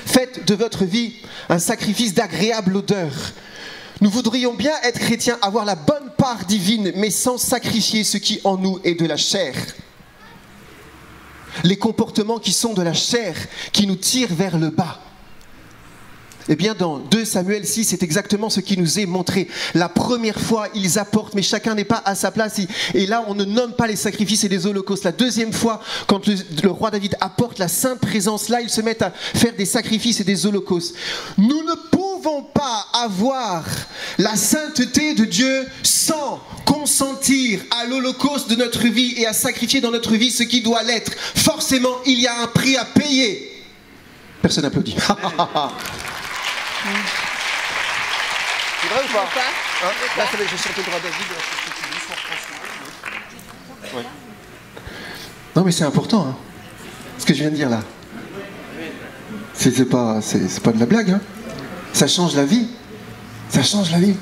Faites de votre vie un sacrifice d'agréable odeur. Nous voudrions bien être chrétiens, avoir la bonne part divine, mais sans sacrifier ce qui en nous est de la chair. Les comportements qui sont de la chair, qui nous tirent vers le bas. Eh bien, dans 2 Samuel 6, c'est exactement ce qui nous est montré. La première fois, ils apportent, mais chacun n'est pas à sa place. Et là, on ne nomme pas les sacrifices et les holocaustes. La deuxième fois, quand le roi David apporte la sainte présence, là, ils se mettent à faire des sacrifices et des holocaustes. Nous ne pouvons pas avoir la sainteté de Dieu sans consentir à l'holocauste de notre vie et à sacrifier dans notre vie ce qui doit l'être. Forcément, il y a un prix à payer. Personne n'applaudit. C'est vrai ou pas, hein? Là, j'ai chanté le roi David. Ouais. Non, mais c'est important, hein, ce que je viens de dire là. C'est pas de la blague, hein. Ça change la vie. Ça change la vie.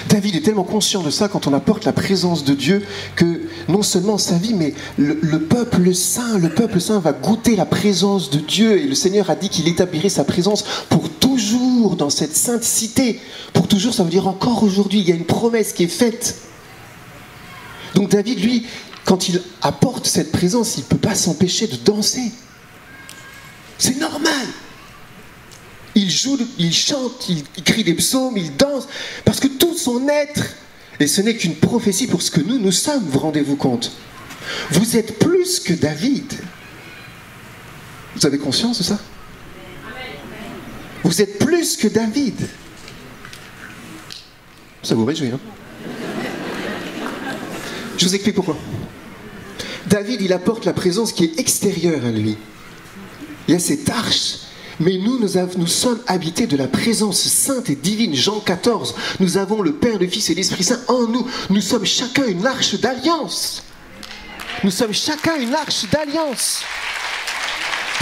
David est tellement conscient de ça quand on apporte la présence de Dieu que non seulement sa vie, mais le peuple saint va goûter la présence de Dieu. Et le Seigneur a dit qu'il établirait sa présence pour toujours dans cette sainte cité. Pour toujours, ça veut dire encore aujourd'hui. Il y a une promesse qui est faite. Donc David, lui, quand il apporte cette présence, il ne peut pas s'empêcher de danser. C'est normal. Il joue, il chante, il crie des psaumes, il danse, parce que tout son être, et ce n'est qu'une prophétie pour ce que nous sommes, vous rendez-vous compte? Vous êtes plus que David. Vous avez conscience de ça? Vous êtes plus que David. Ça vous réjouit, hein? Je vous explique pourquoi. David, il apporte la présence qui est extérieure à lui. Il y a cette arche. Mais nous sommes habités de la présence sainte et divine. Jean 14, nous avons le Père, le Fils et l'Esprit Saint en nous. Nous sommes chacun une arche d'alliance. Nous sommes chacun une arche d'alliance.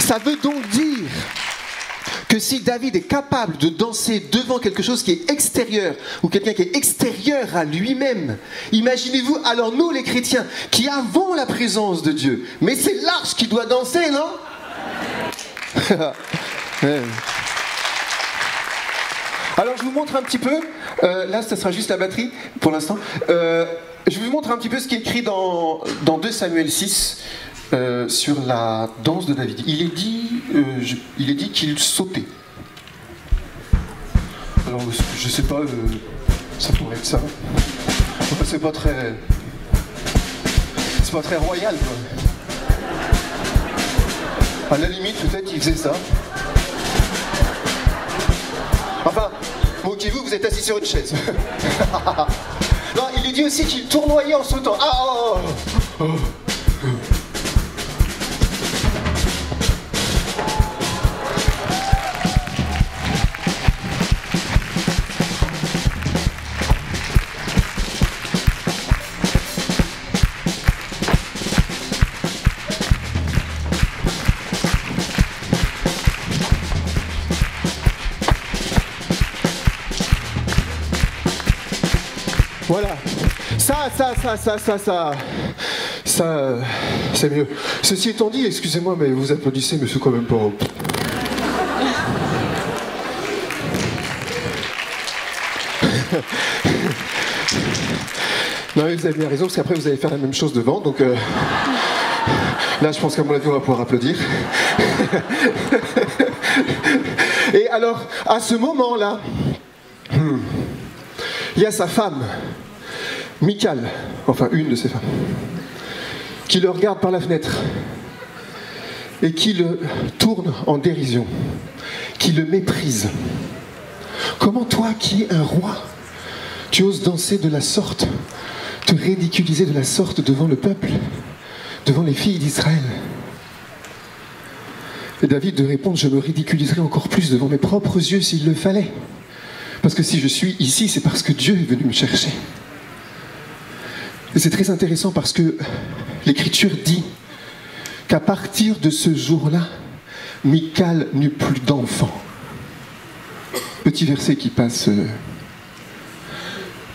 Ça veut donc dire que si David est capable de danser devant quelque chose qui est extérieur, ou quelqu'un qui est extérieur à lui-même, imaginez-vous alors nous les chrétiens qui avons la présence de Dieu. Mais c'est l'arche qui doit danser, non? Alors je vous montre un petit peu, là ça sera juste la batterie pour l'instant, je vous montre un petit peu ce qui est écrit dans 2 Samuel 6 sur la danse de David. Il est dit qu'il sautait. Alors je sais pas, ça pourrait être ça. Enfin, c'est pas très royal quoi. À la limite peut-être il faisait ça. Enfin, moquez-vous, vous êtes assis sur une chaise. Non, il lui dit aussi qu'il tournoyait en sautant. Ah, oh, oh, oh. Voilà, ça, c'est mieux. Ceci étant dit, excusez-moi, mais vous applaudissez, mais c'est quand même pas... Non, mais vous avez bien raison, parce qu'après vous allez faire la même chose devant, donc... Là, je pense qu'à mon avis, on va pouvoir applaudir. Et alors, à ce moment-là... il y a sa femme, Michal, enfin une de ses femmes, qui le regarde par la fenêtre et qui le tourne en dérision, qui le méprise. Comment toi, qui es un roi, tu oses danser de la sorte, te ridiculiser de la sorte devant le peuple, devant les filles d'Israël? Et David de répondre, je me ridiculiserai encore plus devant mes propres yeux s'il le fallait. Parce que si je suis ici, c'est parce que Dieu est venu me chercher. Et c'est très intéressant parce que l'Écriture dit qu'à partir de ce jour-là, Michal n'eut plus d'enfant. Petit verset qui passe.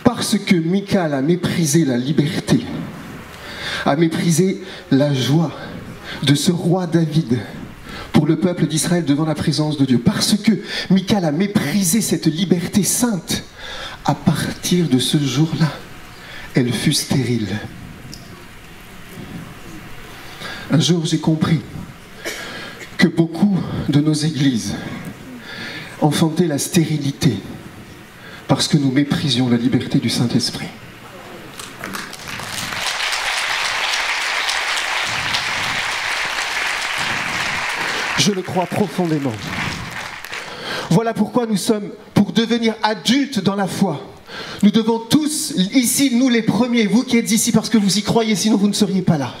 Parce que Michal a méprisé la liberté, a méprisé la joie de ce roi David, pour le peuple d'Israël devant la présence de Dieu. Parce que Michal a méprisé cette liberté sainte, à partir de ce jour-là, elle fut stérile. Un jour, j'ai compris que beaucoup de nos églises enfanté la stérilité parce que nous méprisions la liberté du Saint-Esprit. Je le crois profondément. Voilà pourquoi nous sommes, pour devenir adultes dans la foi, nous devons tous, ici, nous les premiers, vous qui êtes ici parce que vous y croyez, sinon vous ne seriez pas là.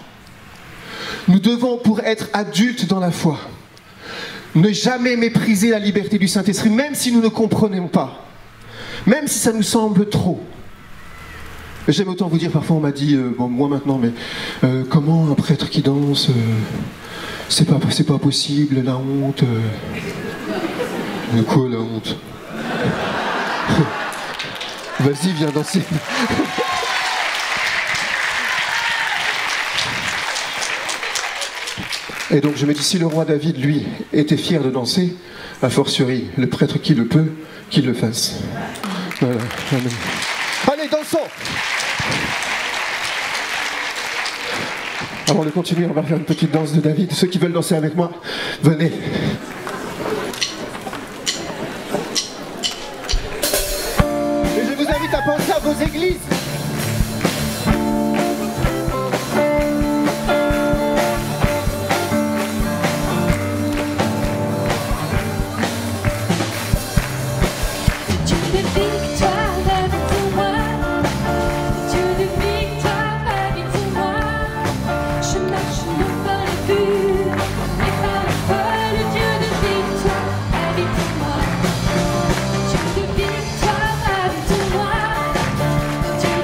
Nous devons, pour être adultes dans la foi, ne jamais mépriser la liberté du Saint-Esprit, même si nous ne comprenons pas, même si ça nous semble trop. J'aime autant vous dire, parfois on m'a dit, bon moi maintenant, mais comment un prêtre qui danse, c'est pas possible, la honte. De quoi la honte? Vas-y, viens danser. Et donc je me dis, si le roi David, lui, était fier de danser, a fortiori, le prêtre qui le peut, qu'il le fasse. Voilà. Amen. Allez, dansons! Avant de continuer, on va faire une petite danse de David. Ceux qui veulent danser avec moi, venez. Et je vous invite à penser à vos églises. Dieu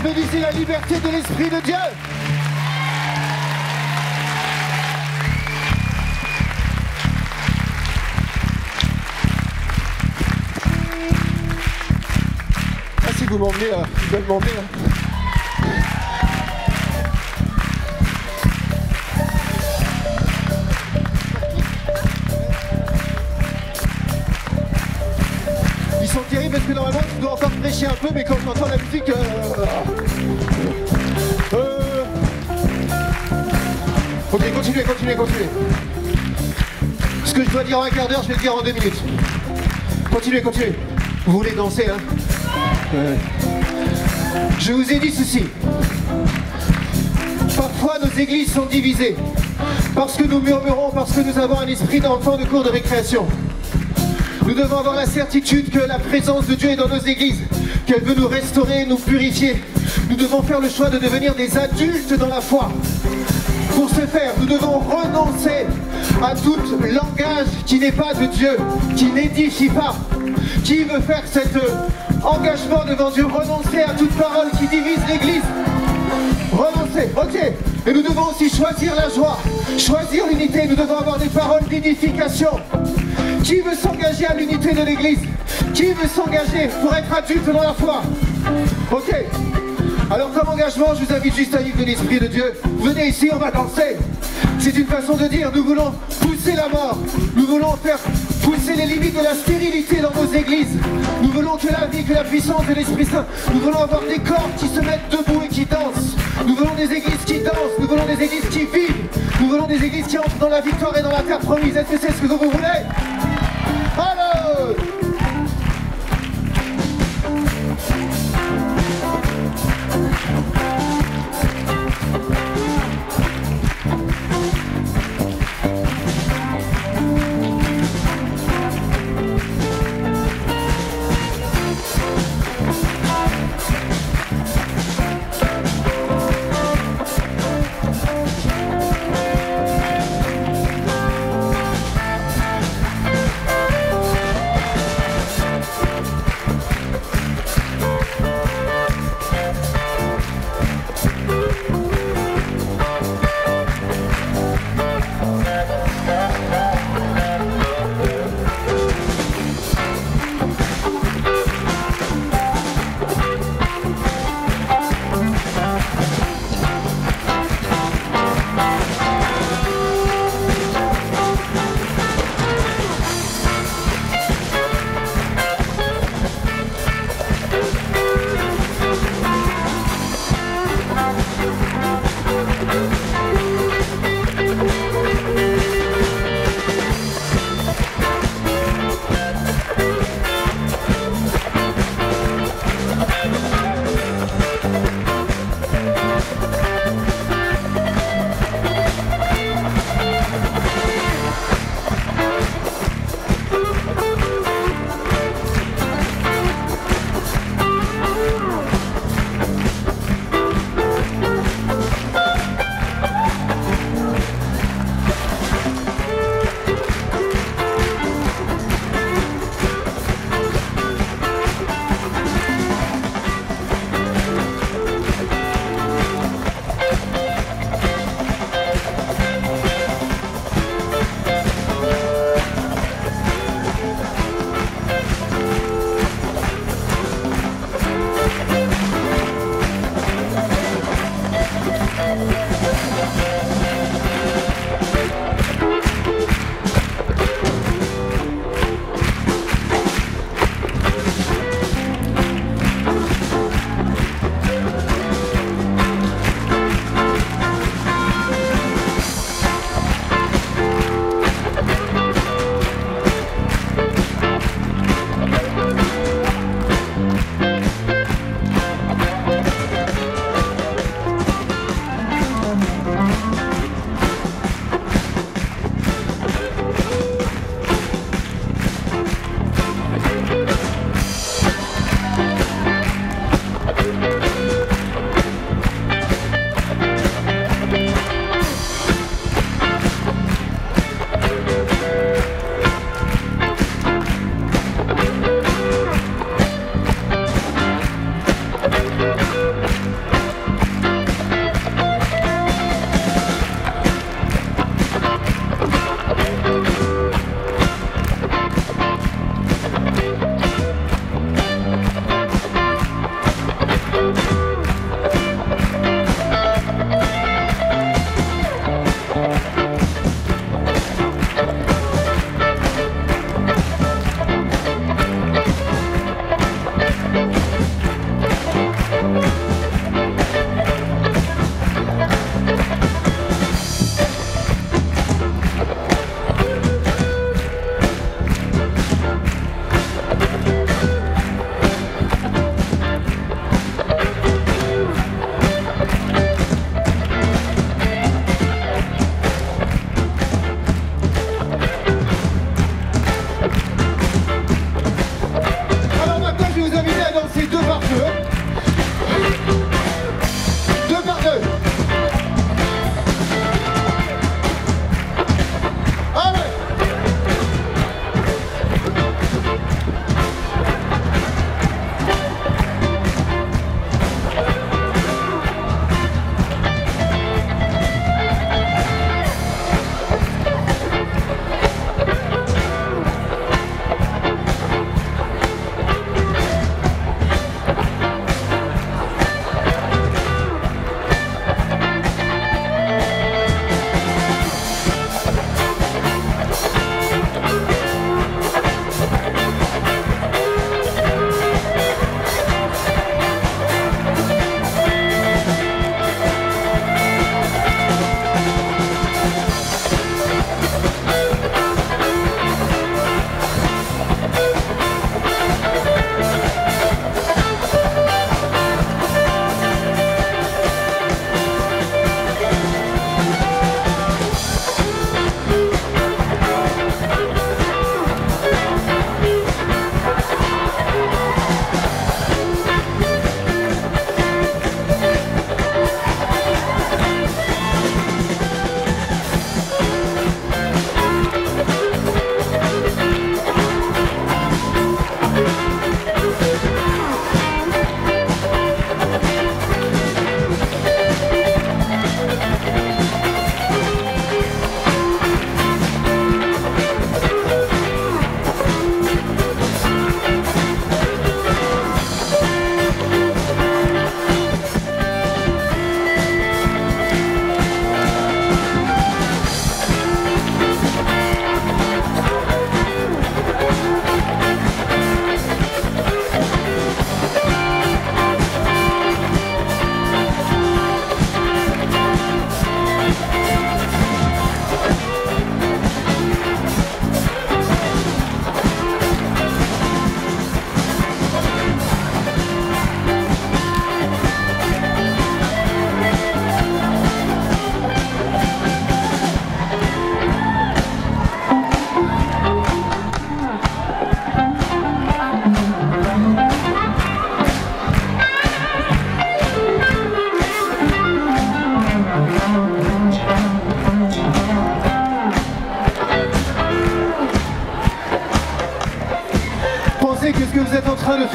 Applaudissez la liberté de l'Esprit de Dieu. Ah, si vous m'emmenez là, ils veulent m'emmener là. Ils sont terribles parce que normalement tu dois encore prêcher un peu, mais quand j'entends la musique... Ok, continuez. Ce que je dois dire en un quart d'heure, je vais le dire en 2 minutes. Continuez. Vous voulez danser, hein? Je vous ai dit ceci. Parfois nos églises sont divisées. Parce que nous murmurons, parce que nous avons un esprit d'enfant de cours de récréation. Nous devons avoir la certitude que la présence de Dieu est dans nos églises, qu'elle veut nous restaurer, nous purifier. Nous devons faire le choix de devenir des adultes dans la foi. Pour ce faire, nous devons renoncer à tout langage qui n'est pas de Dieu, qui n'édifie pas. Qui veut faire cet engagement devant Dieu? Renoncer à toute parole qui divise l'Église. Renoncer, ok. Et nous devons aussi choisir la joie, choisir l'unité. Nous devons avoir des paroles d'édification. Qui veut s'engager à l'unité de l'Église? Qui veut s'engager pour être adulte dans la foi? Ok. Alors comme engagement, je vous invite juste à vivre de l'Esprit de Dieu. Venez ici, on va danser. C'est une façon de dire, nous voulons pousser la mort. Nous voulons faire pousser les limites de la stérilité dans nos églises. Nous voulons que la vie, que la puissance de l'Esprit Saint. Nous voulons avoir des corps qui se mettent debout et qui dansent. Nous voulons des églises qui dansent. Nous voulons des églises qui vivent. Nous voulons des églises qui entrent dans la victoire et dans la terre promise. Est-ce que c'est ce que vous voulez? Alors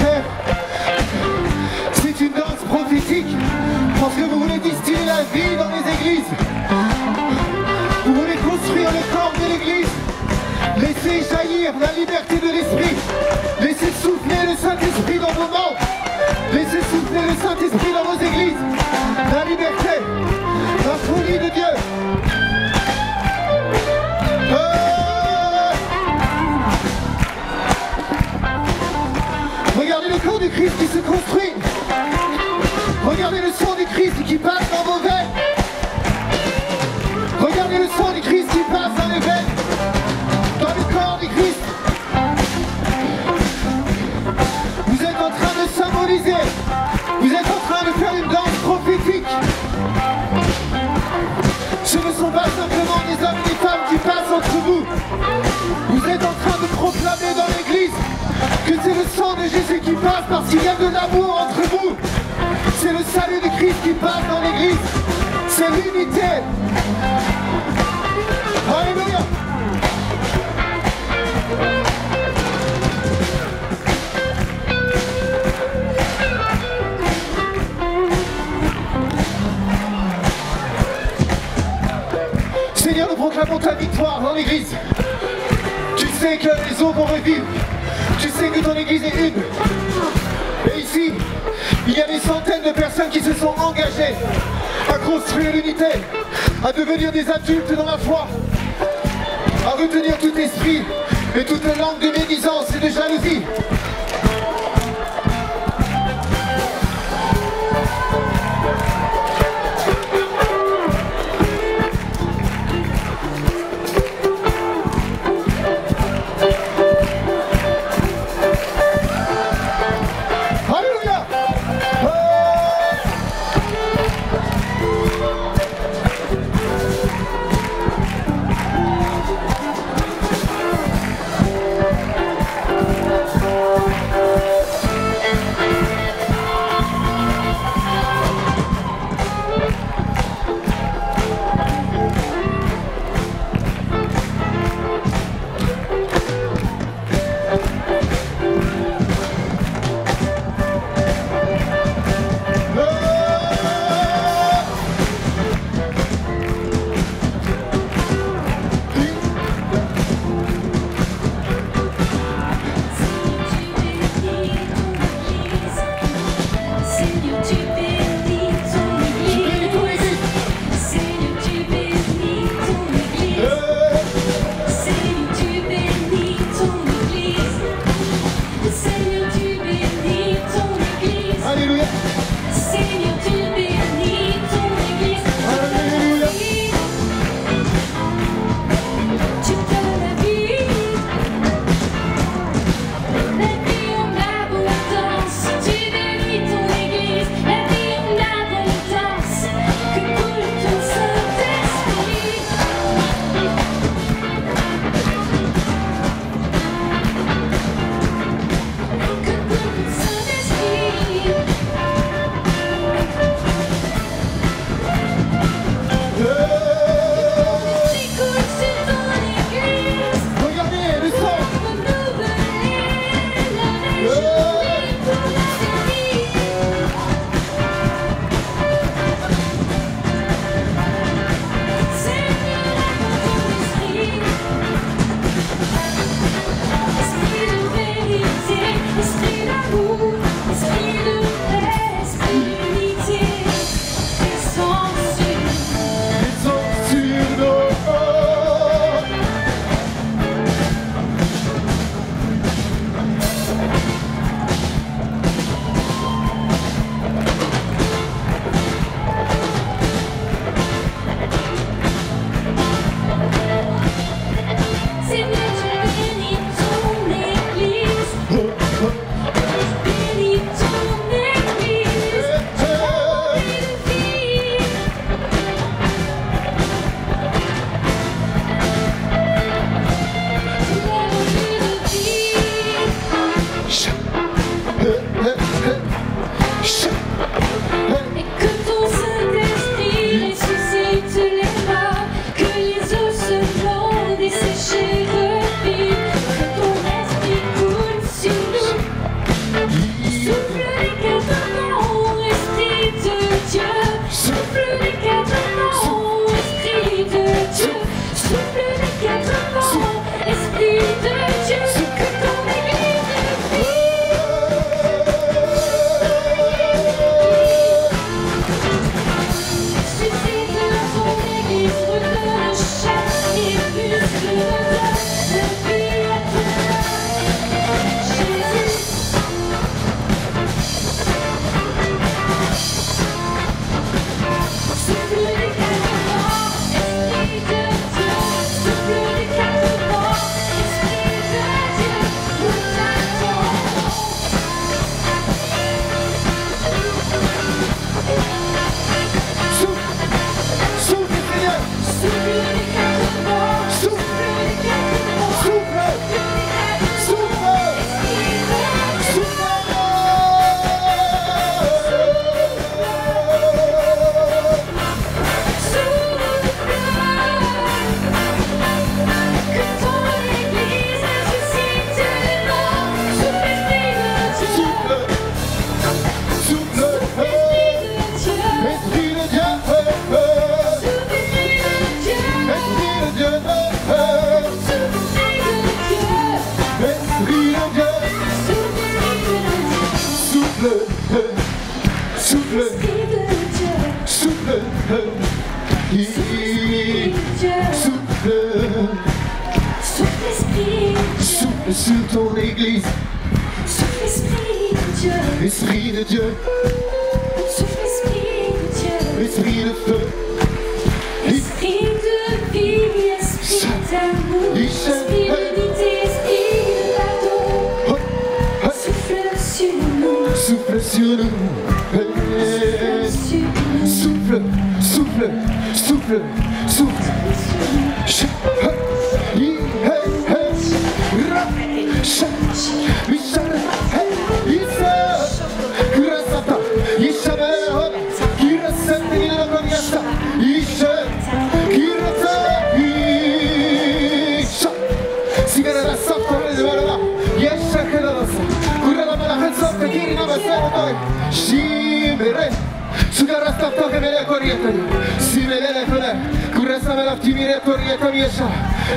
liberté. C'est une danse prophétique, parce que vous voulez distiller la vie dans les églises. Vous voulez construire le corps de l'église. Laissez jaillir la liberté de l'esprit. Laissez souffler le Saint-Esprit dans vos membres. Laissez souffler le Saint-Esprit dans vos églises. La liberté, la folie de Dieu. Regardez le corps du Christ qui se construit. Regardez le sang du Christ qui passe dans vos veines. Regardez le sang du Christ qui passe dans les veines. Dans le corps du Christ. Vous êtes en train de symboliser. Vous êtes en train de faire une danse prophétique. Ce ne sont pas simplement des hommes et des femmes qui passent entre vous. Vous êtes en train de proclamer dans l'église que c'est le sang de Jésus qui passe parce qu'il y a de l'amour entre vous. C'est le salut de Christ qui passe dans l'église. C'est l'unité. Alléluia. Seigneur, nous proclamons ta victoire dans l'église. Tu sais que les eaux vont revivre. Tu sais que ton église est une. Et ici, il y a des centaines de personnes qui se sont engagées à construire l'unité, à devenir des adultes dans la foi, à retenir tout esprit et toute langue de médisance et de jalousie. souffle, Esprit de Dieu, souffle, Esprit de Dieu, souffle, souffle Esprit de Dieu, souffle sur ton église, souffle Esprit de Dieu, Esprit de Dieu, souffle Esprit de Dieu, Esprit de feu, Esprit de vie, Esprit d'amour, Esprit d'unité, Esprit de pardon, souffle sur nous, souffle sur nous, souffle, souffle, souffle, souffle.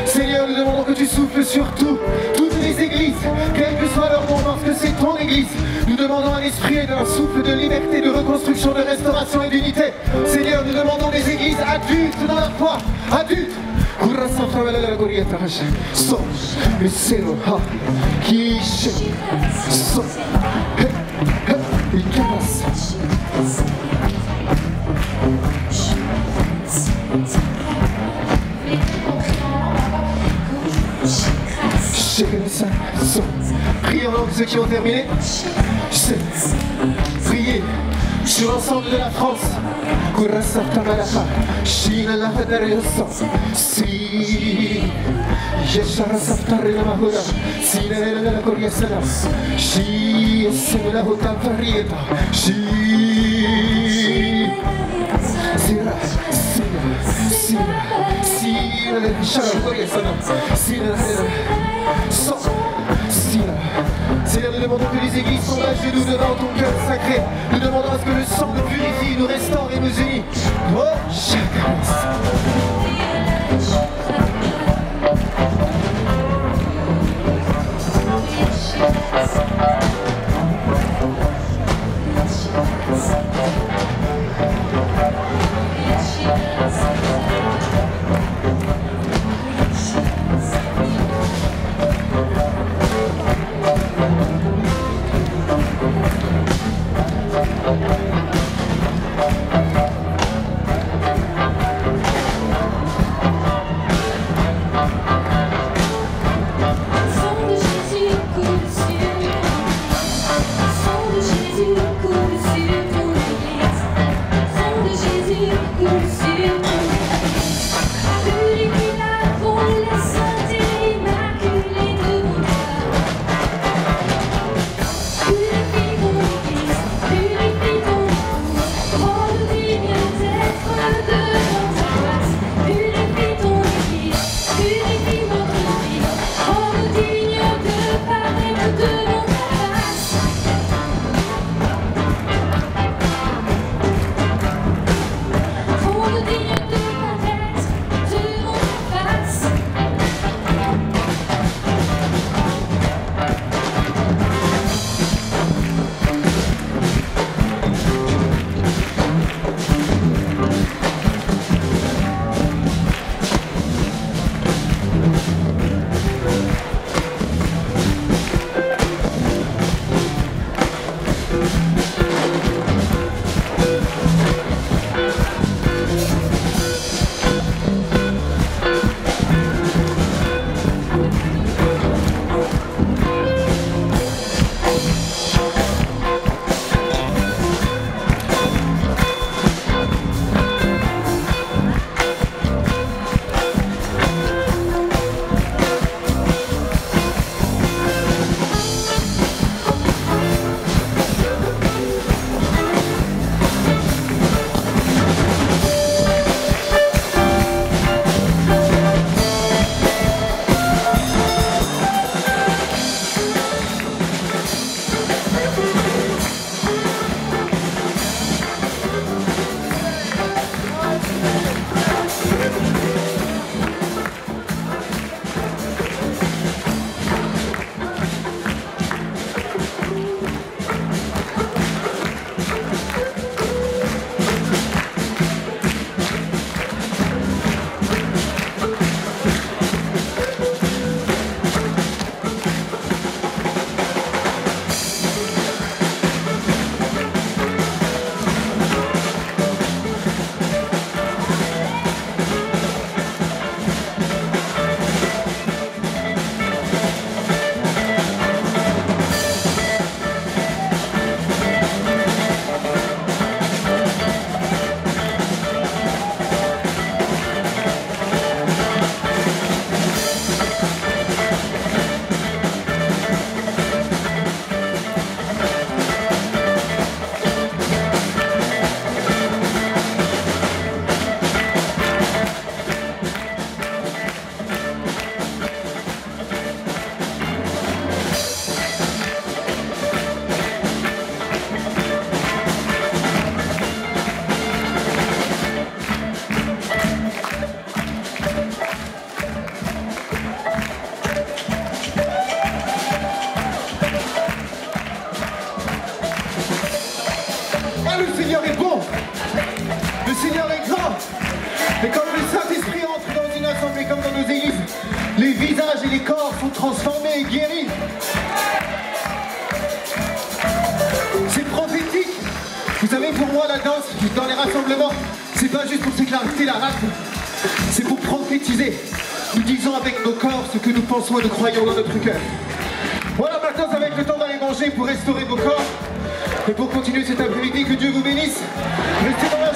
Seigneur, nous demandons que tu souffles sur toutes les églises, quel que soit leur nom, parce que c'est ton église. Nous demandons un esprit et un souffle de liberté, de reconstruction, de restauration et d'unité. Seigneur, nous demandons des églises adultes dans la foi, adultes. Priez en langue ceux qui ont terminé. Priez sur l'ensemble de la France. Si Yeshara Saftare la Mahura, si la Coriasana, si la Hotan Farieta, si Sira, Seigneur, nous demandons que les églises tombent à genoux devant ton cœur sacré. Nous demandons à ce que le sang nous purifie, nous restaure et nous unit. Oh, chacun. Ah, le Seigneur est bon. Le Seigneur est grand. Et quand le Saint-Esprit entre dans une assemblée comme dans nos églises, les visages et les corps sont transformés et guéris. C'est prophétique. Vous savez, pour moi, la danse, dans les rassemblements, c'est pas juste pour s'éclater la rate, c'est pour prophétiser. Nous disons avec nos corps ce que nous pensons et nous croyons dans notre cœur. Voilà, maintenant, ça va être le temps d'aller manger pour restaurer vos corps. Et pour continuer cet après-midi, que Dieu vous bénisse. Restez dans la